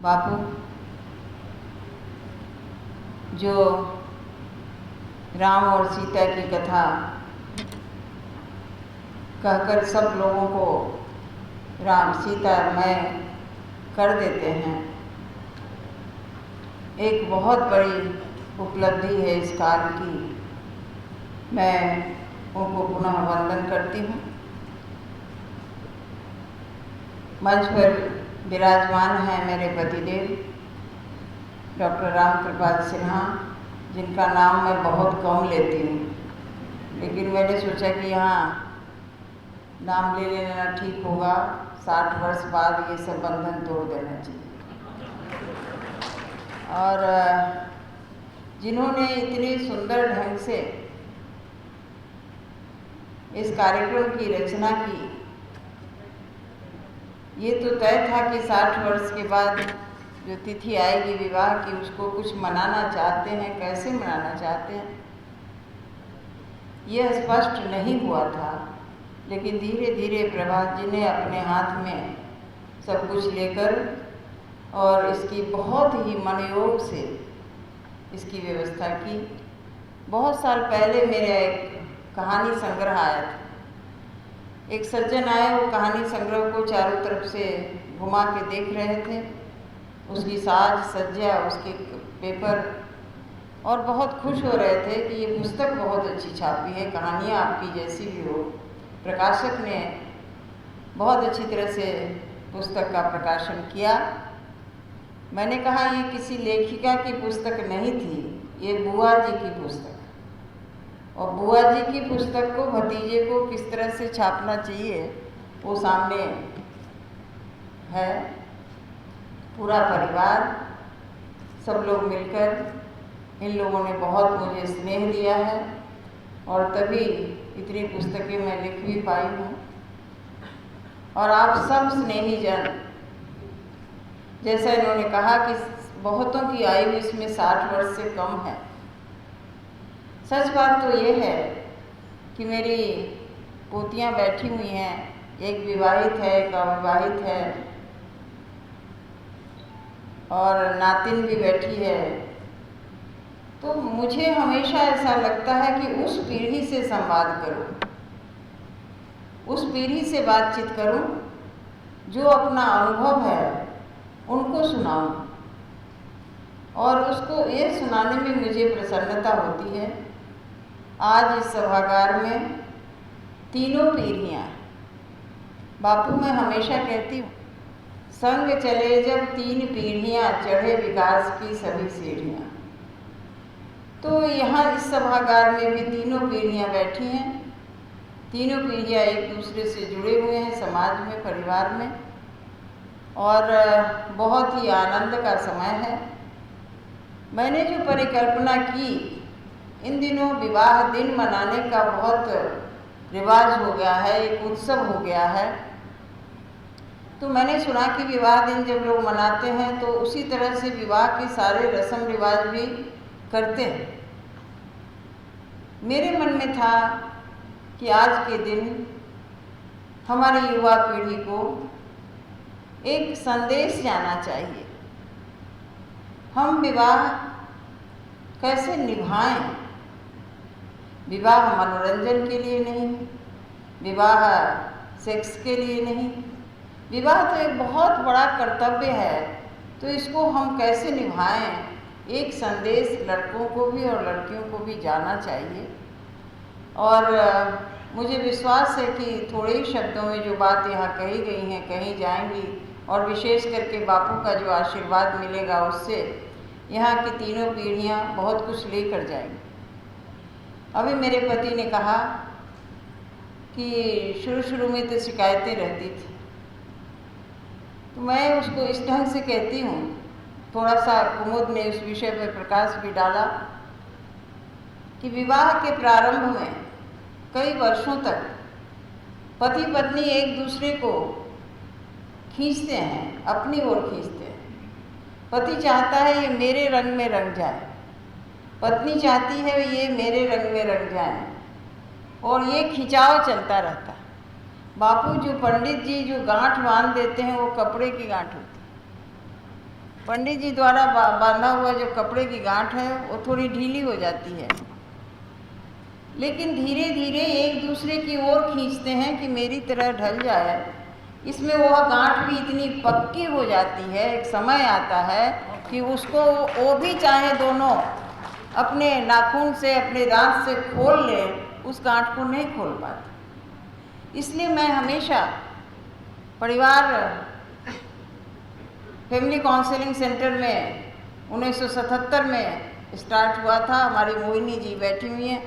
बापू जो राम और सीता की कथा कहकर सब लोगों को राम सीता मैं कर देते हैं, एक बहुत बड़ी उपलब्धि है इस काल की। मैं उनको पुनः वंदन करती हूँ। मंच पर विराजमान हैं मेरे पतिदेव डॉक्टर राम कृपाल सिन्हा, जिनका नाम मैं बहुत कम लेती हूँ, लेकिन मैंने सोचा कि यहाँ नाम ले लेना ठीक होगा। 60 वर्ष बाद ये सब बंधन तोड़ देना चाहिए। और जिन्होंने इतने सुंदर ढंग से इस कार्यक्रम की रचना की, ये तो तय था कि 60 वर्ष के बाद जो तिथि आएगी विवाह की, उसको कुछ मनाना चाहते हैं। कैसे मनाना चाहते हैं यह स्पष्ट नहीं हुआ था, लेकिन धीरे धीरे प्रभात जी ने अपने हाथ में सब कुछ लेकर और इसकी बहुत ही मनयोग से इसकी व्यवस्था की। बहुत साल पहले मेरा एक कहानी संग्रह आया था। एक सज्जन आए, वो कहानी संग्रह को चारों तरफ से घुमा के देख रहे थे, उसकी साज सज्जा, उसके पेपर, और बहुत खुश हो रहे थे कि ये पुस्तक बहुत अच्छी छापी है, कहानियाँ आपकी जैसी भी हो। प्रकाशक ने बहुत अच्छी तरह से पुस्तक का प्रकाशन किया। मैंने कहा ये किसी लेखिका की पुस्तक नहीं थी, ये बुआ जी की पुस्तक, और बुआ जी की पुस्तक को भतीजे को किस तरह से छापना चाहिए वो सामने है। पूरा परिवार, सब लोग मिलकर इन लोगों ने बहुत मुझे स्नेह दिया है, और तभी इतनी पुस्तकें मैं लिख भी पाई हूँ। और आप सब स्नेही जन, जैसा इन्होंने कहा कि बहुतों की आयु इसमें 60 वर्ष से कम है। सच बात तो ये है कि मेरी पोतियाँ बैठी हुई हैं, एक विवाहित है, एक अविवाहित है, और नातिन भी बैठी है। तो मुझे हमेशा ऐसा लगता है कि उस पीढ़ी से संवाद करूं, उस पीढ़ी से बातचीत करूं जो अपना अनुभव है उनको सुनाऊं, और उसको ये सुनाने में मुझे प्रसन्नता होती है। आज इस सभागार में तीनों पीढ़ियाँ, बापू मैं हमेशा कहती हूँ, संग चले जब 3 पीढ़ियाँ, चढ़े विकास की सभी सीढ़ियाँ। तो यहाँ इस सभागार में भी तीनों पीढ़ियाँ बैठी हैं। तीनों पीढ़ियाँ एक दूसरे से जुड़े हुए हैं समाज में, परिवार में, और बहुत ही आनंद का समय है। मैंने जो परिकल्पना की, इन दिनों विवाह दिन मनाने का बहुत रिवाज हो गया है, एक उत्सव हो गया है। तो मैंने सुना कि विवाह दिन जब लोग मनाते हैं तो उसी तरह से विवाह के सारे रस्म रिवाज भी करते हैं। मेरे मन में था कि आज के दिन हमारी युवा पीढ़ी को एक संदेश जाना चाहिए। हम विवाह कैसे निभाएं। विवाह मनोरंजन के लिए नहीं, विवाह सेक्स के लिए नहीं, विवाह तो एक बहुत बड़ा कर्तव्य है। तो इसको हम कैसे निभाएं, एक संदेश लड़कों को भी और लड़कियों को भी जाना चाहिए। और मुझे विश्वास है कि थोड़े ही शब्दों में जो बात यहाँ कही गई हैं कहीं जाएंगी, और विशेष करके बापू का जो आशीर्वाद मिलेगा उससे यहाँ की तीनों पीढ़ियाँ बहुत कुछ लेकर जाएंगी। अभी मेरे पति ने कहा कि शुरू में तो शिकायतें रहती थी, तो मैं उसको इस ढंग से कहती हूँ, थोड़ा सा कुमुद ने उस विषय पर प्रकाश भी डाला कि विवाह के प्रारंभ में कई वर्षों तक पति पत्नी एक दूसरे को खींचते हैं, अपनी ओर खींचते हैं। पति चाहता है ये मेरे रंग में रंग जाए, पत्नी चाहती है ये मेरे रंग में रंग जाए, और ये खिंचाव चलता रहता है। बापू जो पंडित जी जो गांठ बांध देते हैं वो कपड़े की गांठ होती है, पंडित जी द्वारा बांधा हुआ जो कपड़े की गांठ है वो थोड़ी ढीली हो जाती है, लेकिन धीरे धीरे एक दूसरे की ओर खींचते हैं कि मेरी तरह ढल जाए। इसमें वह गांठ भी इतनी पक्की हो जाती है, एक समय आता है कि उसको वो भी चाहे दोनों अपने नाखून से, अपने दांत से खोल लें, उस गांठ को नहीं खोल पाते। इसलिए मैं हमेशा परिवार फैमिली काउंसलिंग सेंटर में 1977 में स्टार्ट हुआ था। हमारी मोहिनी जी बैठी हुई हैं,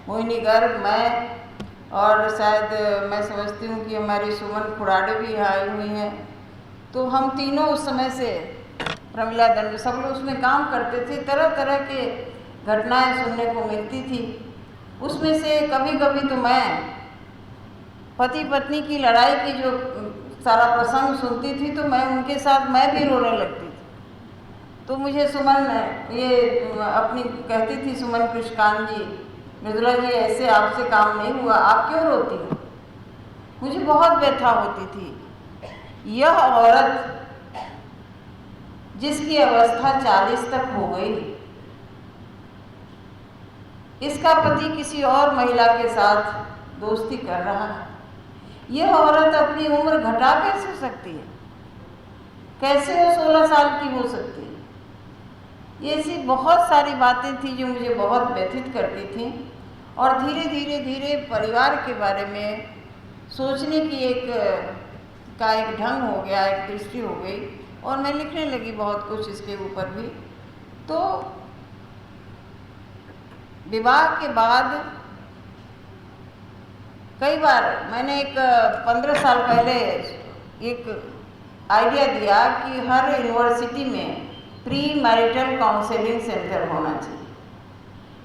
मोहिनी गर्ग, मैं, और शायद मैं समझती हूँ कि हमारी सुमन खुराड़े भी आई हुई हैं। तो हम तीनों उस समय से, प्रमिला दंड, सब लोग उसमें काम करते थे। तरह तरह के घटनाएं सुनने को मिलती थी। उसमें से कभी कभी तो मैं पति पत्नी की लड़ाई की जो सारा प्रसंग सुनती थी तो मैं उनके साथ मैं भी रोने लगती थी। तो मुझे सुमन ये अपनी कहती थी, सुमन कृष्णान जी, मृदुला जी ऐसे आपसे काम नहीं हुआ, आप क्यों रोती हो? मुझे बहुत व्यथा होती थी। यह औरत जिसकी अवस्था 40 तक हो गई, इसका पति किसी और महिला के साथ दोस्ती कर रहा है, यह औरत अपनी उम्र घटा कैसे सकती है? कैसे वो 16 साल की हो सकती है? ये ऐसी बहुत सारी बातें थी जो मुझे बहुत व्यथित करती थी। और धीरे धीरे धीरे परिवार के बारे में सोचने की एक ढंग हो गया, एक दृष्टि हो गई, और मैं लिखने लगी बहुत कुछ इसके ऊपर भी। तो विवाह के बाद कई बार मैंने एक 15 साल पहले एक आइडिया दिया कि हर यूनिवर्सिटी में प्री मैरिटल काउंसलिंग सेंटर होना चाहिए,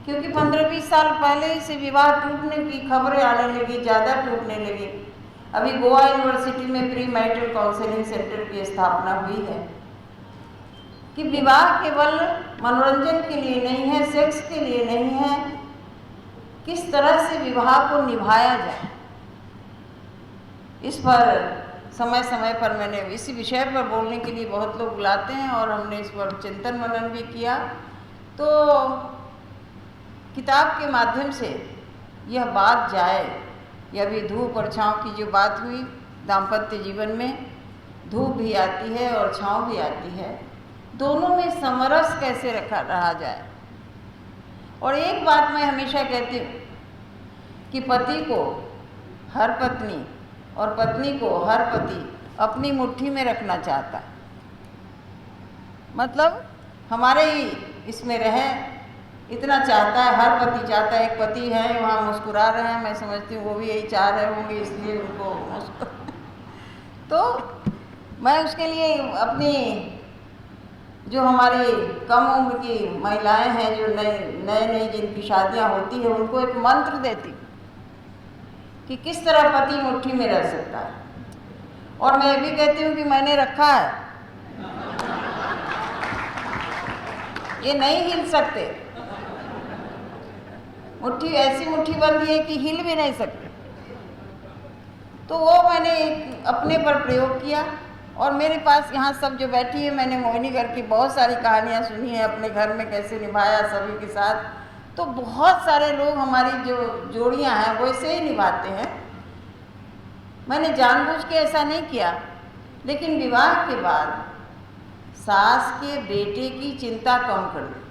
क्योंकि 15-20 साल पहले ही से विवाह टूटने की खबरें आने लगी, ज़्यादा टूटने लगी। अभी गोवा यूनिवर्सिटी में प्री मैरिटल काउंसलिंग सेंटर की स्थापना हुई है कि विवाह केवल मनोरंजन के लिए नहीं है, सेक्स के लिए नहीं है, किस तरह से विवाह को निभाया जाए, इस पर समय समय पर मैंने इसी विषय पर बोलने के लिए बहुत लोग बुलाते हैं और हमने इस पर चिंतन मनन भी किया। तो किताब के माध्यम से यह बात जाए, यह भी धूप और छाँव की जो बात हुई, दाम्पत्य जीवन में धूप भी आती है और छाँव भी आती है, दोनों में समरस कैसे रहा जाए। और एक बात मैं हमेशा कहती हूँ कि पति को हर पत्नी और पत्नी को हर पति अपनी मुट्ठी में रखना चाहता है। मतलब हमारे ही इसमें रहे, इतना चाहता है, हर पति चाहता है। एक पति है वहाँ मुस्कुरा रहे हैं, मैं समझती हूँ वो भी यही चाह रहे होंगे, इसलिए उनको तो मैं उसके लिए अपनी जो हमारी कम उम्र की महिलाएं हैं, जो नई जिनकी शादियाँ होती है, उनको एक मंत्र देती कि किस तरह पति मुट्ठी में रह सकता है। और मैं भी कहती हूँ कि मैंने रखा है, ये नहीं हिल सकते, मुट्ठी ऐसी मुट्ठी बंधी है कि हिल भी नहीं सकते। तो वो मैंने एक अपने पर प्रयोग किया। और मेरे पास यहाँ सब जो बैठी है, मैंने मोहिनी घर की बहुत सारी कहानियाँ सुनी है, अपने घर में कैसे निभाया सभी के साथ। तो बहुत सारे लोग हमारी जो जोड़ियाँ हैं वैसे ही निभाते हैं। मैंने जानबूझ के ऐसा नहीं किया, लेकिन विवाह के बाद सास के बेटे की चिंता कम कर दी।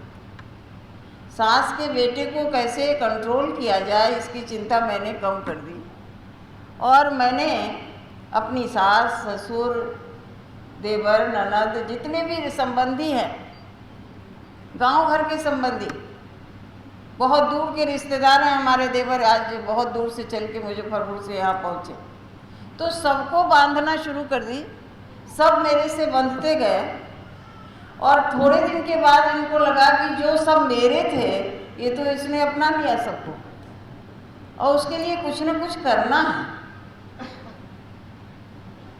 सास के बेटे को कैसे कंट्रोल किया जाए, इसकी चिंता मैंने कम कर दी। और मैंने अपनी सास, ससुर, देवर, ननद, जितने भी संबंधी हैं, गांव घर के संबंधी, बहुत दूर के रिश्तेदार हैं हमारे देवर, आज बहुत दूर से चल के मुजफ्फरपुर से यहाँ पहुँचे, तो सबको बांधना शुरू कर दी। सब मेरे से बंधते गए और थोड़े दिन के बाद इनको लगा कि जो सब मेरे थे ये तो इसने अपना लिया सबको, और उसके लिए कुछ न कुछ करना है।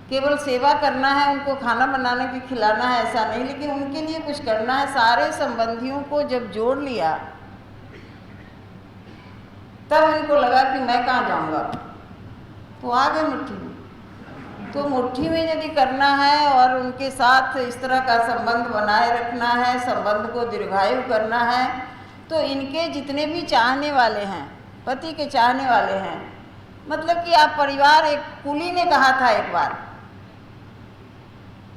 केवल सेवा करना है, उनको खाना बनाने के खिलाना है, ऐसा नहीं, लेकिन उनके लिए कुछ करना है। सारे संबंधियों को जब जोड़ लिया तब इनको लगा कि मैं कहाँ जाऊँगा, तो आ गए मुट्ठी में। तो मुट्ठी में यदि करना है और उनके साथ इस तरह का संबंध बनाए रखना है, संबंध को दीर्घायु करना है, तो इनके जितने भी चाहने वाले हैं, पति के चाहने वाले हैं, मतलब कि आप परिवार, एक कुली ने कहा था एक बार,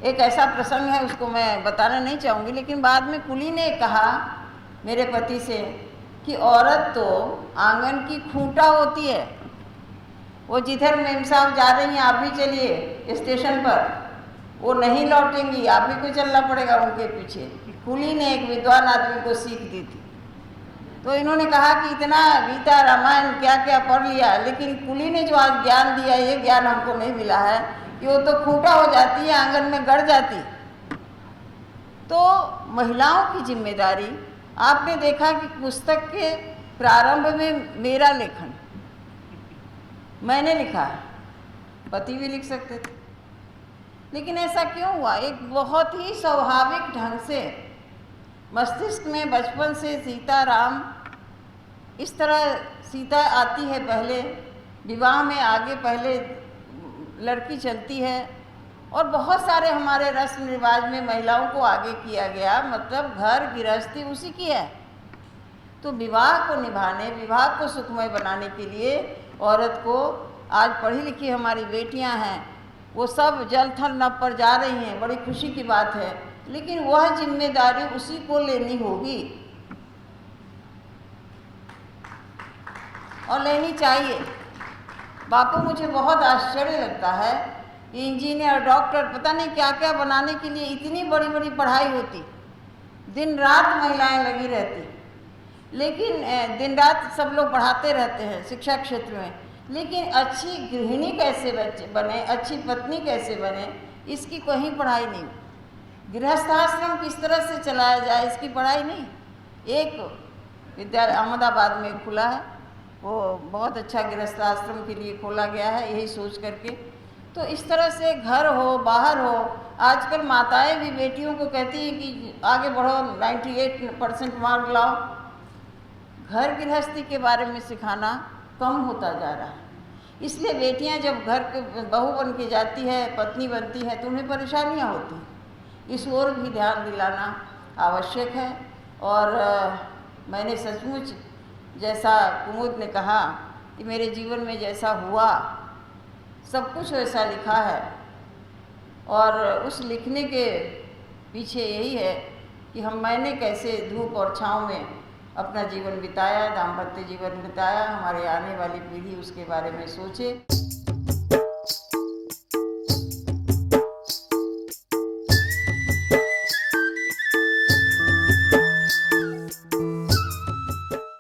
एक ऐसा प्रसंग है उसको मैं बताना नहीं चाहूँगी, लेकिन बाद में कुली ने कहा मेरे पति से कि औरत तो आंगन की खूंटा होती है, वो जिधर मेम साहब जा रही हैं आप भी चलिए स्टेशन पर, वो नहीं लौटेंगी, आप भी को चलना पड़ेगा उनके पीछे। कुली ने एक विद्वान आदमी को सीख दी थी। तो इन्होंने कहा कि इतना गीता रामायण क्या क्या पढ़ लिया, लेकिन कुली ने जो आज ज्ञान दिया, ये ज्ञान हमको नहीं मिला है कि वो तो खूंटा हो जाती है, आंगन में गड़ जाती। तो महिलाओं की जिम्मेदारी, आपने देखा कि पुस्तक के प्रारंभ में मेरा लेखन मैंने लिखा है, पति भी लिख सकते थे, लेकिन ऐसा क्यों हुआ? एक बहुत ही स्वाभाविक ढंग से मस्तिष्क में बचपन से सीता राम, इस तरह सीता आती है पहले, विवाह में आगे पहले लड़की चलती है, और बहुत सारे हमारे रस्म रिवाज में महिलाओं को आगे किया गया, मतलब घर गृहस्थी उसी की है। तो विवाह को निभाने, विवाह को सुखमय बनाने के लिए औरत को, आज पढ़ी लिखी हमारी बेटियां हैं, वो सब जल थल नभ पर जा रही हैं, बड़ी खुशी की बात है, लेकिन वह जिम्मेदारी उसी को लेनी होगी और लेनी चाहिए। बापू, मुझे बहुत आश्चर्य लगता है, इंजीनियर, डॉक्टर, पता नहीं क्या क्या बनाने के लिए इतनी बड़ी बड़ी पढ़ाई होती, दिन रात महिलाएं लगी रहती, लेकिन दिन रात सब लोग पढ़ाते रहते हैं शिक्षा क्षेत्र में, लेकिन अच्छी गृहिणी कैसे बने, अच्छी पत्नी कैसे बने, इसकी कोई पढ़ाई नहीं। गृहस्थाश्रम किस तरह से चलाया जाए, इसकी पढ़ाई नहीं। एक विद्यालय अहमदाबाद में खुला है, वो बहुत अच्छा गृहस्थाश्रम के लिए खोला गया है, यही सोच करके। तो इस तरह से घर हो, बाहर हो, आजकल माताएं भी बेटियों को कहती हैं कि आगे बढ़ो, 98% मार्क लाओ। घर गृहस्थी के बारे में सिखाना कम होता जा रहा है, इसलिए बेटियां जब घर के बहू बन के जाती है, पत्नी बनती है, तो उन्हें परेशानियां होती हैं। इस ओर भी ध्यान दिलाना आवश्यक है। और मैंने सचमुच, जैसा कुमुद ने कहा कि मेरे जीवन में जैसा हुआ सब कुछ वैसा लिखा है, और उस लिखने के पीछे यही है कि मैंने कैसे धूप और छाँव में अपना जीवन बिताया, दाम्पत्य जीवन बिताया, हमारे आने वाली पीढ़ी उसके बारे में सोचे।